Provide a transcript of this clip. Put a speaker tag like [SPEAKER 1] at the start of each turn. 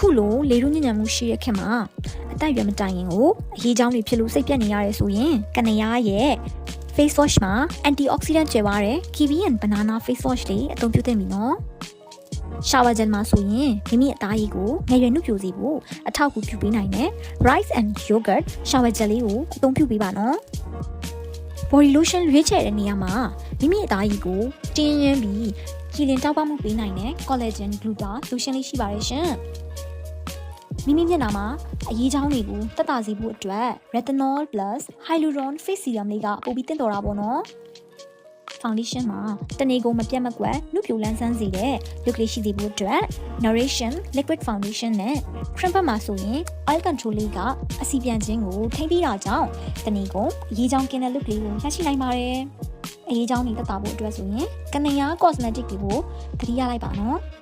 [SPEAKER 1] အခုလိုလေရုညံ့ညံ့မှုရှိတဲ့ခင်မှာအသက်အရွယ်မတိုင်ရင်ကိုအရေးကြောင်းတွေဖြစ်လို့စိတ်ပြတ်နေရတယ်ဆိုရင်ကနေရရဲ့ face wash မှာ antioxidant ကျယ်ပါတဲ့ kiwi and banana face wash လေးအသုံးပြုသင့်ပြီနော်။ shower gel မှာဆိုရင်မိမိအသားရည်ကိုငယ်ရွယ်နှုတ်ပြိုစေဖို့အထောက်အကူပြုပေးနိုင်တဲ့ rice and yogurt shower gel လေးကိုအသုံးပြုပေးပါနော်။ body lotion ရွေးချယ်တဲ့နေရာမှာမိမိအသားရည်ကိုတင်းရင်းပြီးကြည်လင်တောက်ပမှုပေးနိုင်တဲ့ collagen gluta lotion လေးရှိပါတယ်ရှင်။မိမိမျက်နှာမှာအရေးကြောင်းတွေကိုတက်တာစေဖို့အတွက် retinol plus hyaluron face serum လေးကပိုပြီးတင့်တော်တာပေါ့နော်။ foundation မှာတနေ့ကုန်မပြတ်မကွက်နှုတ်ပြိုလန်းဆန်းစေတဲ့ look လေးရှိစေဖို့အတွက် Nourition liquid foundation နဲ့ cream ဘက်မှာဆိုရင် oil control လေးကအစီပြန်ခြင်းကိုထိန်းပေးတာကြောင့်တနေ့ကုန်အရေးကြောင်းကင်းတဲ့ look လေးကိုရရှိနိုင်ပါတယ်။အရေးကြောင်းတွေတက်တာဖို့အတွက်ဆိုရင်ကနေရ cosmetic တွေကိုသတိရလိုက်ပါနော်။